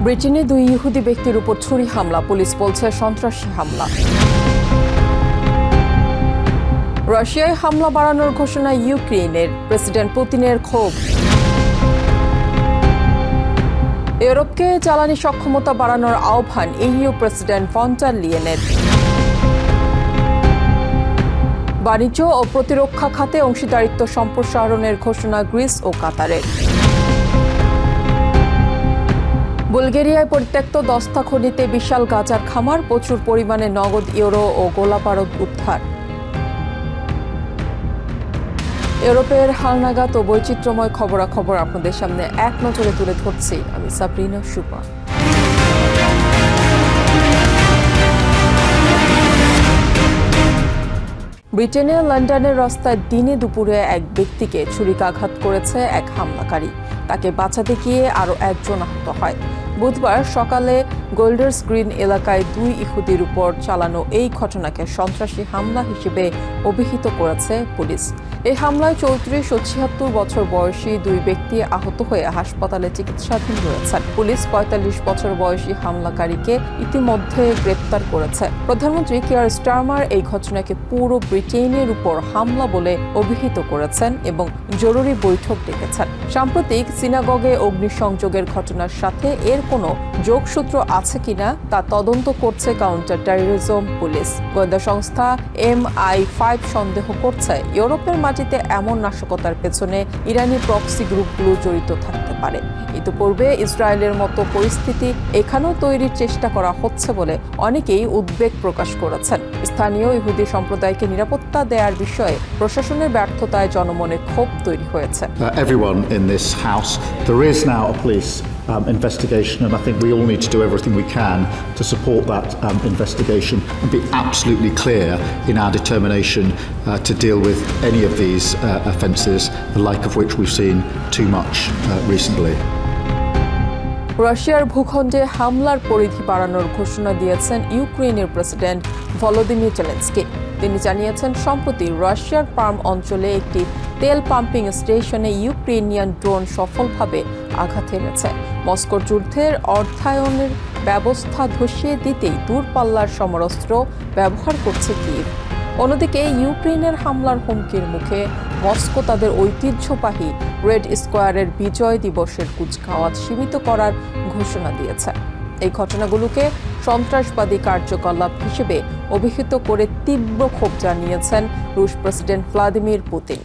ব্রিটেনে দুই ইহুদি ব্যক্তির উপর ছুরি হামলা, পুলিশ বলছে সন্ত্রাসী হামলা। রাশিয়ায় হামলা বাড়ানোর ঘোষণা ইউক্রেনের, প্রেসিডেন্ট পুতিনের ক্ষোভ। ইউরোপকে জ্বালানি সক্ষমতা বাড়ানোর আহ্বান ইইউ প্রেসিডেন্ট ভন ডার লিয়েনের। বাণিজ্য ও প্রতিরক্ষা খাতে অংশীদারিত্ব সম্প্রসারণের ঘোষণা গ্রিস ও কাতারের। বুলগেরিয়ায় পরিত্যক্ত দস্তা খনিতে বিশাল গাঁজার খামার, প্রচুর পরিমাণে নগদ ইউরো ও গোলাবারুদ উদ্ধার। ইউরোপের হালনাগাদ ও বৈচিত্র্যময় খবরাখবর আপনাদের সামনে এক নজরে তুলে ধরছি আমি সাবরিনা সুপা। ব্রিটেনের লন্ডনের রাস্তায় দিনে দুপুরে এক ব্যক্তিকে ছুরিকাঘাত করেছে এক হামলাকারী। তাকে বাঁচাতে গিয়ে আরও একজন আহত হয়। বুধবার সকালে গোল্ডার্স গ্রিন এলাকায় দুই ইহুদির উপর চালানো এই ঘটনাকে সন্ত্রাসী হামলা হিসেবে অভিহিত করেছে পুলিশ। এই হামলায় 34 ও 76 বছর বয়সী দুই ব্যক্তি আহত হয়ে হাসপাতালে চিকিৎসাধীন রয়েছেন। পুলিশ 45 বছর বয়সী হামলাকারীকে ইতিমধ্যে গ্রেপ্তার করেছে। প্রধানমন্ত্রী কিয়ার স্টারমার এই ঘটনাকে পুরো ব্রিটেনের উপর হামলা বলে অভিহিত করেছেন এবং জরুরি বৈঠক ডেকেছেন। সাম্প্রতিক সিনাগগে অগ্নিসংযোগের ঘটনার সাথে এর কোনো যোগসূত্র আছে কিনা তা তদন্ত করছে কাউন্টার টেররিজম পুলিশ। গোয়েন্দা সংস্থা MI5 সন্দেহ করছে ইউরোপের মাটিতে এমন নাশকতার পেছনে ইরানি প্রক্সি গ্রুপগুলো জড়িত থাকতে পারে। ইতিপূর্বে ইসরায়েলের মতো পরিস্থিতি এখানেও তৈরির চেষ্টা করা হচ্ছে বলে অনেকেই উদ্বেগ প্রকাশ করেছেন। স্থানীয় ইহুদি সম্প্রদায়কে নিরাপত্তা দেওয়ার বিষয়ে প্রশাসনের ব্যর্থতায় জনমনে ক্ষোভ তৈরি হয়েছে। Everyone in this house, there is now a police investigation, and I think we all need to do everything we can to support that investigation and be absolutely clear in our determination to deal with any of these offences, the like of which we've seen too much recently. রাশিয়ার ভূখণ্ডে হামলার পরিধি বাড়ানোর ঘোষণা দিয়েছেন ইউক্রেনের president Volodymyr Zelensky. তিনি জানিয়েছেন, সম্প্রতি রাশিয়ার পার্ম অঞ্চলে একটি তেল পাম্পিং স্টেশনে ইউক্রেনিয়ান ড্রোন সফলভাবে আঘাত এনেছে। মস্কোর যুদ্ধের অর্থায়নের ব্যবস্থা ধসিয়ে দিতেই দূরপাল্লার সমরাস্ত্র ব্যবহার করছে কিয়েভ। অন্যদিকে ইউক্রেনের হামলার হুমকির মুখে মস্কো তাদের ঐতিহ্যবাহী রেড স্কোয়ারের বিজয় দিবসের কুচকাওয়াজ সীমিত করার ঘোষণা দিয়েছে। এই ঘটনাগুলোকে সন্ত্রাসবাদী কার্যকলাপ হিসেবে অভিহিত করে তীব্র ক্ষোভ জানিয়েছেন রুশ প্রেসিডেন্ট ভ্লাদিমির পুতিন।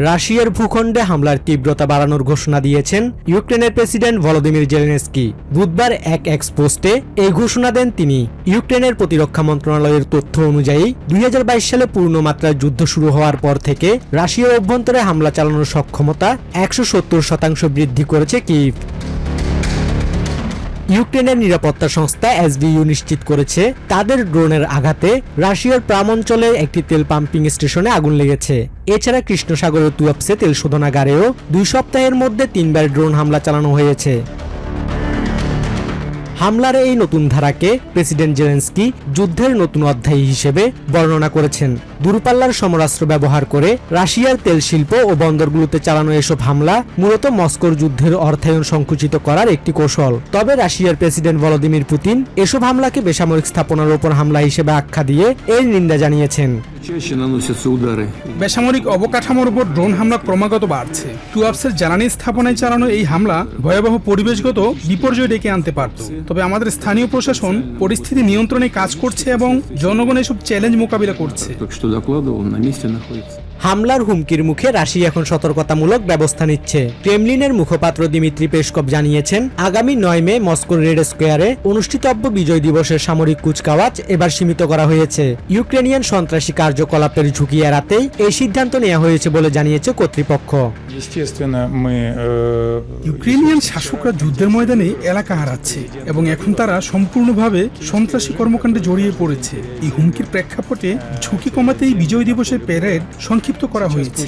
রাশিয়ার ভূখণ্ডে হামলার তীব্রতা বাড়ানোর ঘোষণা দিয়েছেন ইউক্রেনের প্রেসিডেন্ট ভলোদিমির জেলেনস্কি। বুধবার এক এক্স পোস্টে এই ঘোষণা দেন তিনি। ইউক্রেনের প্রতিরক্ষা মন্ত্রণালয়ের তথ্য অনুযায়ী 2022 সালে পূর্ণমাত্রার যুদ্ধ শুরু হওয়ার পর থেকে রাশিয়ার অভ্যন্তরে হামলা চালানোর সক্ষমতা 170% বৃদ্ধি করেছে কিয়েভ। ইউক্রেনের নিরাপত্তা সংস্থা SBU নিশ্চিত করেছে তাদের ড্রোনের আঘাতে রাশিয়ার প্রাম অঞ্চলে একটি তেল পাম্পিং স্টেশনে আগুন লেগেছে। এছাড়া কৃষ্ণ সাগরের তুয়াপসে তেল শোধনাগারেও 2 সপ্তাহের মধ্যে 3 বার ড্রোন হামলা চালানো হয়েছে। হামলার এই নতুন ধারাকে প্রেসিডেন্ট জেলেনস্কি যুদ্ধের নতুন অধ্যায় হিসেবে বর্ণনা করেছেন। দূরপাল্লার সমরাস্ত্র ব্যবহার করে রাশিয়ার তেল শিল্প ও বন্দরগুলোতে চালানো এসব হামলা মূলত মস্কোর যুদ্ধের অর্থায়ন সংকুচিত করার একটি কৌশল। তবে রাশিয়ার প্রেসিডেন্ট ভলোদিমির পুতিন এসব হামলাকে বেসামরিক স্থাপনার ওপর হামলা হিসেবে আখ্যা দিয়ে এর নিন্দা জানিয়েছেন। বেসামরিক অবকাঠামোর উপর ড্রোন হামলা ক্রমাগত বাড়ছে। তুয়াপসের জ্বালানি স্থাপনায় চালানো এই হামলা ভয়াবহ পরিবেশগত বিপর্যয় ডেকে আনতে পারত। তবে আমাদের স্থানীয় প্রশাসন পরিস্থিতি নিয়ন্ত্রণে কাজ করছে এবং জনগণ এসব চ্যালেঞ্জ মোকাবিলা করছে। হামলার হুমকির মুখে রাশিয়া এখন সতর্কতামূলক ব্যবস্থা নিচ্ছে। ক্রেমলিনের মুখপাত্র দিমিত্রি পেসকভ জানিয়েছেন, আগামী 9 মে মস্কোর রেড স্কোয়ারে অনুষ্ঠিতব্য বিজয় দিবসের সামরিক কুচকাওয়াজ এবার সীমিত করা হয়েছে। ইউক্রেনিয়ান সন্ত্রাসী কার্যকলাপের ঝুঁকি এড়াতেই এই সিদ্ধান্ত নেওয়া হয়েছে বলে জানিয়েছে কর্তৃপক্ষ। ইউক্রেনিয়ান শাসকরা যুদ্ধের ময়দানে এলাকা হারাচ্ছে এবং এখন তারা সম্পূর্ণভাবে সন্ত্রাসী কর্মকাণ্ডে জড়িয়ে পড়েছে। এই হুমকির প্রেক্ষাপটে ঝুঁকি কমাতেই বিজয় দিবসের প্যারেড সংক্ষিপ্ত করা হয়েছে।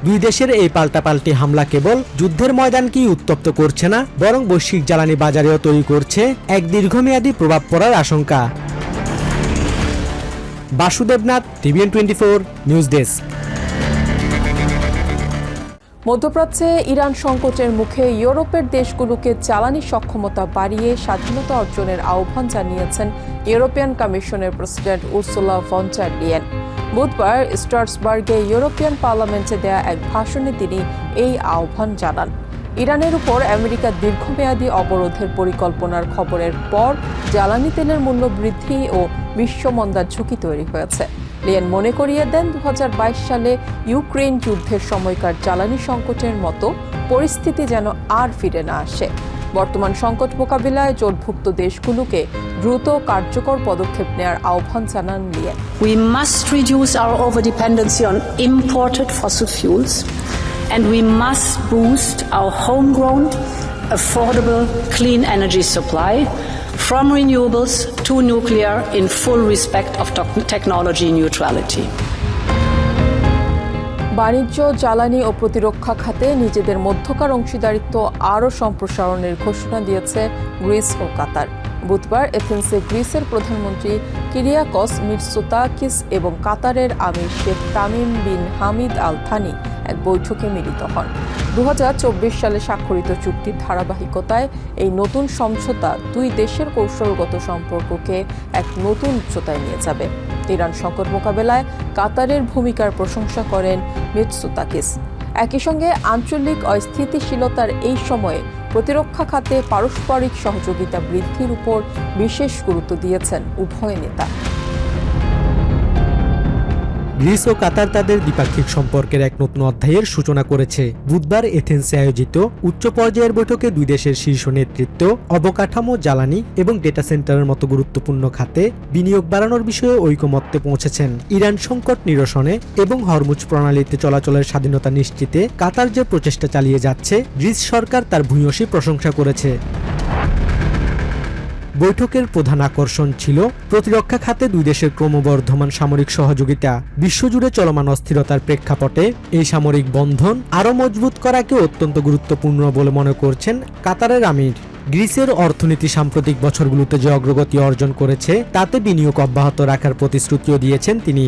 দুই দেশের এই পাল্টাপাল্টি হামলা কেবল যুদ্ধের ময়দানকেই উত্তপ্ত করছে না, বরং বৈশ্বিক জ্বালানি বাজারেও তৈরি করছে এক দীর্ঘমেয়াদী প্রভাব পড়ার আশঙ্কা। Basudebnath, TVN24 news desk. মধ্যপ্রাচ্যে ইরান সংকটের মুখে ইউরোপের দেশগুলোকে জ্বালানি সক্ষমতা বাড়িয়ে স্বাধীনতা অর্জনের আহ্বান জানিয়েছেন ইউরোপিয়ান কমিশনের president Ursula von der Leyen. বুধবার স্ট্রাসবার্গে ইউরোপিয়ান পার্লামেন্টে দেয়া এক ভাষণে তিনি এই আহ্বান জানান। ইরানের উপর আমেরিকার দীর্ঘমেয়াদী অবরোধের পরিকল্পনার খবরের পর জ্বালানি তেলের মূল্য বৃদ্ধি ও বিশ্বমন্দার ঝুঁকি তৈরি হয়েছে। লিয়েন মনে করিয়ে দেন 2022 সালে ইউক্রেন যুদ্ধের সময়কার জ্বালানি সংকটের মতো পরিস্থিতি যেন আর ফিরে না আসে। বর্তমান সংকট মোকাবিলায় জোটভুক্ত দেশগুলোকে দ্রুত কার্যকর পদক্ষেপ নেওয়ার আহ্বান জানান Leyen. We must reduce our over-dependency on imported fossil fuels, and we must boost our homegrown, affordable, clean energy supply from renewables to nuclear in full respect of technology neutrality. বাণিজ্য, জ্বালানি ও প্রতিরক্ষা খাতে নিজেদের মধ্যকার অংশীদারিত্ব আরও সম্প্রসারণের ঘোষণা দিয়েছে গ্রিস ও কাতার। বুধবার এথেন্সে গ্রিসের প্রধানমন্ত্রী কিরিয়াকস মিৎসোতাকিস এবং কাতারের আমির শেখ তামিম বিন হামিদ আল থানি এক বৈঠকে মিলিত হন। 2024 সালে স্বাক্ষরিত চুক্তির ধারাবাহিকতায় এই নতুন সমঝোতা দুই দেশের কৌশলগত সম্পর্ককে এক নতুন উচ্চতায় নিয়ে যাবে। ইরান সংকট মোকাবেলায় কাতারের ভূমিকার প্রশংসা করেন মিৎসোতাকিস। একই সঙ্গে আঞ্চলিক অস্থিতিশীলতার এই সময়ে প্রতিরক্ষা খাতে পারস্পরিক সহযোগিতা বৃদ্ধির উপর বিশেষ গুরুত্ব দিয়েছেন উভয় নেতা। গ্রিস ও কাতার তাদের দ্বিপাক্ষিক সম্পর্কের এক নতুন অধ্যায়ের সূচনা করেছে। বুধবার এথেন্সে আয়োজিত উচ্চ পর্যায়ের বৈঠকে দুই দেশের শীর্ষ নেতৃত্ব অবকাঠামো, জ্বালানি এবং ডেটা সেন্টারের মতো গুরুত্বপূর্ণ খাতে বিনিয়োগ বাড়ানোর বিষয়ে ঐকমত্যে পৌঁছেছেন। ইরান সংকট নিরসনে এবং হরমুজ প্রণালীতে চলাচলের স্বাধীনতা নিশ্চিতে কাতার যে প্রচেষ্টা চালিয়ে যাচ্ছে, গ্রিস সরকার তার ভূয়সী প্রশংসা করেছে। বৈঠকের প্রধান আকর্ষণ ছিল প্রতিরক্ষা খাতে দুই দেশের ক্রমবর্ধমান সামরিক সহযোগিতা। বিশ্বজুড়ে চলমান অস্থিরতার প্রেক্ষাপটে এই সামরিক বন্ধন আরও মজবুত করাকে অত্যন্ত গুরুত্বপূর্ণ বলে মনে করছেন কাতারের আমির। গ্রিসের অর্থনীতি সাম্প্রতিক বছরগুলোতে যে অগ্রগতি অর্জন করেছে তাতে বিনিয়োগ অব্যাহত রাখার প্রতিশ্রুতিও দিয়েছেন তিনি।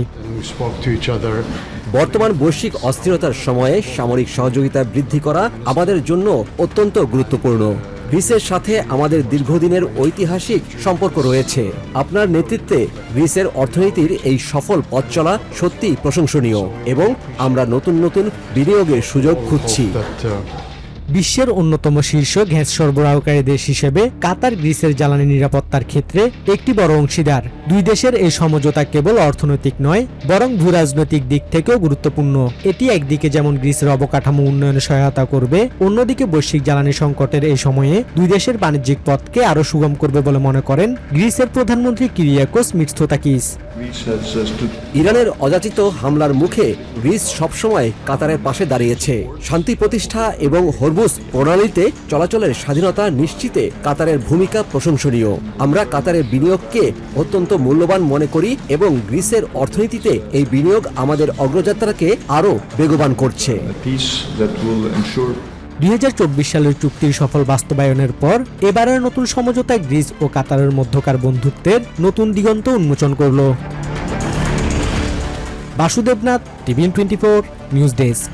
বর্তমান বৈশ্বিক অস্থিরতার সময়ে সামরিক সহযোগিতা বৃদ্ধি করা আমাদের জন্য অত্যন্ত গুরুত্বপূর্ণ। গ্রিসের সাথে আমাদের দীর্ঘদিনের ঐতিহাসিক সম্পর্ক রয়েছে। আপনার নেতৃত্বে গ্রিসের অর্থনীতির এই সফল পথ চলা সত্যি প্রশংসনীয় এবং আমরা নতুন নতুন বিনিয়োগের সুযোগ খুঁজছি। বিশ্বের অন্যতম শীর্ষ গ্যাস সরবরাহকারী দেশ হিসেবে কাতার গ্রিসের জ্বালানি নিরাপত্তার ক্ষেত্রে একটি বড় অংশীদার। দুই দেশের এই সমঝোতা কেবল অর্থনৈতিক নয়, বরং ভূরাজনৈতিক দিক থেকেও গুরুত্বপূর্ণ। এটি একদিকে যেমন গ্রিসের অবকাঠামো উন্নয়নে সহায়তা করবে, অন্যদিকে বৈশ্বিক জ্বালানি সংকটের এই সময়ে দুই দেশের বাণিজ্যিক পথকে আরও সুগম করবে বলে মনে করেন গ্রিসের প্রধানমন্ত্রী কিরিয়াকোস মিৎসোতাকিস। ইরানের অযাচিত হামলার মুখে গ্রিস সবসময় কাতারের পাশে দাঁড়িয়েছে। শান্তি প্রতিষ্ঠা এবং হরমুজ প্রণালীতে চলাচলের স্বাধীনতা নিশ্চিতে কাতারের ভূমিকা প্রশংসনীয়। আমরা কাতারের বিনিয়োগকে অত্যন্ত মূল্যবান মনে করি এবং গ্রিসের অর্থনীতিতে এই বিনিয়োগ আমাদের অগ্রযাত্রাকে আরও বেগবান করছে। 2024 সালের চুক্তির সফল বাস্তবায়নের পর এবারের নতুন সমঝোতা গ্রিস ও কাতারের মধ্যকার বন্ধুত্বের নতুন দিগন্ত উন্মোচন করল। Basudebnath, TVN 24 news desk.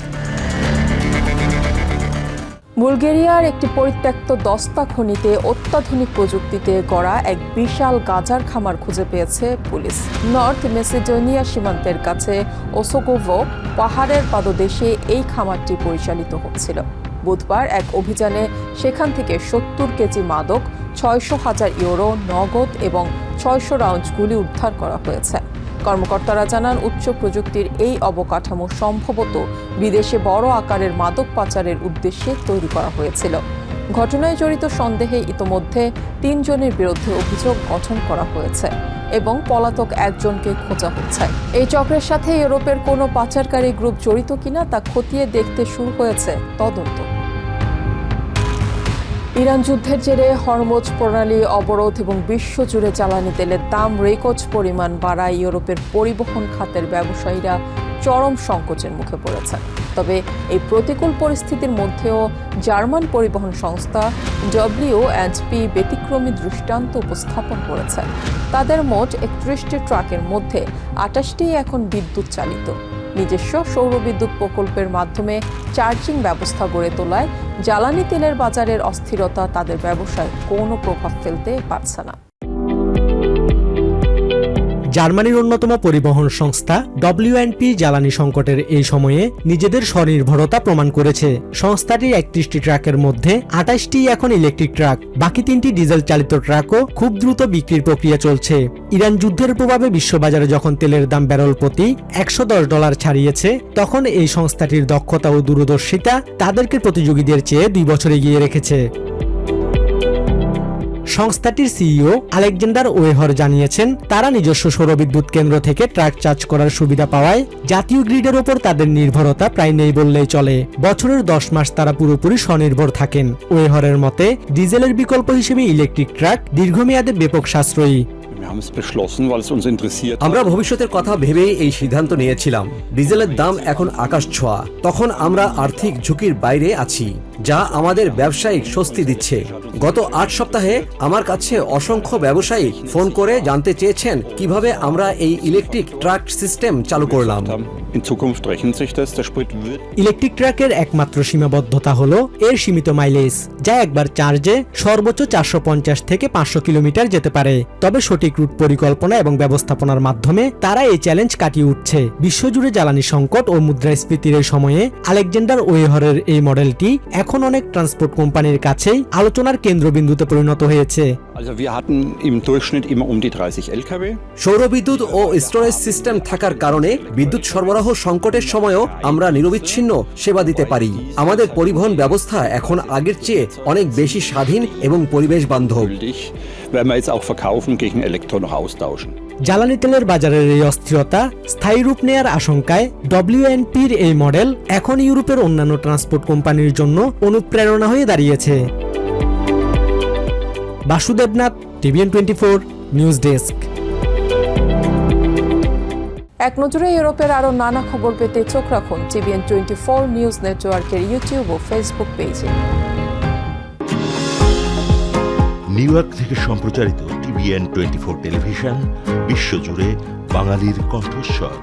বুলগেরিয়ার একটি পরিত্যক্ত দস্তা খনিতে অত্যাধুনিক প্রযুক্তিতে গড়া এক বিশাল গাঁজার খামার খুঁজে পেয়েছে পুলিশ। নর্থ মেসিডোনিয়া সীমান্তের কাছে ওসোগোভো পাহাড়ের পাদদেশে এই খামারটি পরিচালিত হচ্ছিল। বুধবার এক অভিযানে সেখান থেকে 70 কেজি মাদক, 600,000 ইউরো নগদ এবং 600 রাউন্ড গুলি উদ্ধার করা হয়েছে। কর্মকর্তারা জানান, উচ্চ প্রযুক্তির এই অবকাঠামো সম্ভবত বিদেশে বড় আকারের মাদক পাচারের উদ্দেশ্যে তৈরি করা হয়েছিল। ঘটনায় জড়িত সন্দেহে ইতোমধ্যে 3 জনের বিরুদ্ধে অভিযোগ গঠন করা হয়েছে এবং পলাতক একজনকে খোঁজা হচ্ছে। এই চক্রের সাথে ইউরোপের কোনো পাচারকারী গ্রুপ জড়িত কিনা তা খতিয়ে দেখতে শুরু হয়েছে তদন্ত। ইরান যুদ্ধের জেরে হরমুজ প্রণালী অবরোধ এবং বিশ্বজুড়ে জ্বালানি তেলের দাম রেকর্ড পরিমাণ বাড়ায় ইউরোপের পরিবহন খাতের ব্যবসায়ীরা চরম সংকটের মুখে পড়েছে। তবে এই প্রতিকূল পরিস্থিতির মধ্যেও জার্মান পরিবহন সংস্থা WNP ব্যতিক্রমী দৃষ্টান্ত উপস্থাপন করেছে। তাদের মোট 31টি ট্রাকের মধ্যে 28টি এখন বিদ্যুৎ চালিত। নিজস্ব সৌরবিদ্যুৎ প্রকল্পের মাধ্যমে চার্জিং ব্যবস্থা গড়ে তোলায় জ্বালানি তেলের বাজারের অস্থিরতা তাদের ব্যবসায় কোনো প্রভাব ফেলতে পারছে না। জার্মানির অন্যতম পরিবহন সংস্থা WNP জ্বালানি সংকটের এই সময়ে নিজেদের স্বনির্ভরতা প্রমাণ করেছে। সংস্থাটির 31টি ট্রাকের মধ্যে 28টি এখন ইলেকট্রিক ট্রাক, বাকি 3টি ডিজেল চালিত ট্রাকও খুব দ্রুত বিক্রির প্রক্রিয়া চলছে। ইরান যুদ্ধের প্রভাবে বিশ্ববাজারে যখন তেলের দাম ব্যারেল প্রতি $110 ছাড়িয়েছে, তখন এই সংস্থাটির দক্ষতা ও দূরদর্শিতা তাদেরকে প্রতিযোগীদের চেয়ে 2 বছর এগিয়ে রেখেছে। সংস্থাটির সিইও আলেকজান্ডার ওয়েহর জানিয়েছেন, তারা নিজস্ব সৌরবিদ্যুৎ কেন্দ্র থেকে ট্রাক চার্জ করার সুবিধা পাওয়ায় জাতীয় গ্রিডের ওপর তাদের নির্ভরতা প্রায় নেই বললেই চলে। বছরের 10 মাস তারা পুরোপুরি স্বনির্ভর থাকেন। ওয়েহরের মতে, ডিজেলের বিকল্প হিসেবে ইলেকট্রিক ট্রাক দীর্ঘমেয়াদে ব্যাপক সাশ্রয়ী। আমরা ভবিষ্যতের কথা ভেবেই এই সিদ্ধান্ত নিয়েছিলাম। ডিজেলের দাম এখন আকাশ ছোঁয়া। তখন আমরা আর্থিক ঝুঁকির বাইরে আছি, যা আমাদের ব্যবসায়িক স্বস্তি দিচ্ছে। গত 8 সপ্তাহে আমার কাছে অসংখ্য ব্যবসায়ী ফোন করে জানতে চেয়েছেন কিভাবে আমরা এই ইলেকট্রিক ট্রাক সিস্টেম চালু করলাম। ইলেকট্রিক ট্রাকের একমাত্র সীমাবদ্ধতা হলো এর সীমিত মাইলেজ, যা একবার চার্জে সর্বোচ্চ 450 থেকে 500 কিলোমিটার যেতে পারে। তবে সঠিক রুট পরিকল্পনা এবং ব্যবস্থাপনার মাধ্যমে তারা এই চ্যালেঞ্জ কাটিয়ে উঠছে। বিশ্বজুড়ে জ্বালানি সংকট ও মুদ্রাস্ফীতির এই সময়ে আলেকজান্ডার ওয়েহরের এই মডেলটি এখন অনেক ট্রান্সপোর্ট কোম্পানির কাছেই আলোচনার কেন্দ্রবিন্দুতে পরিণত হয়েছে। সৌরবিদ্যুৎ ও স্টোরেজ সিস্টেম থাকার কারণে বিদ্যুৎ সরবরাহ সংকটের সময়ও আমরা নিরবিচ্ছিন্ন সেবা দিতে পারি। আমাদের পরিবহন ব্যবস্থা এখন আগের চেয়ে অনেক বেশি স্বাধীন এবং পরিবেশ বান্ধব। জ্বালানি তেলের বাজারের এই অস্থিরতা স্থায়ী রূপ নেয়ার আশঙ্কায় WNP'র এই মডেল এখন ইউরোপের অন্যান্য ট্রান্সপোর্ট কোম্পানির জন্য অনুপ্রেরণা হয়ে দাঁড়িয়েছে। Basudebnath, TVN 24 news desk. এক নজরে ইউরোপের আরও নানা খবর পেতে চোখ রাখুন TVN 24 নিউজ নেটওয়ার্কের ইউটিউব ও ফেসবুক পেজে। নিউ ইয়র্ক থেকে সম্প্রচারিত TVN 24 টেলিভিশন বিশ্বজুড়ে বাঙালির কণ্ঠস্বর।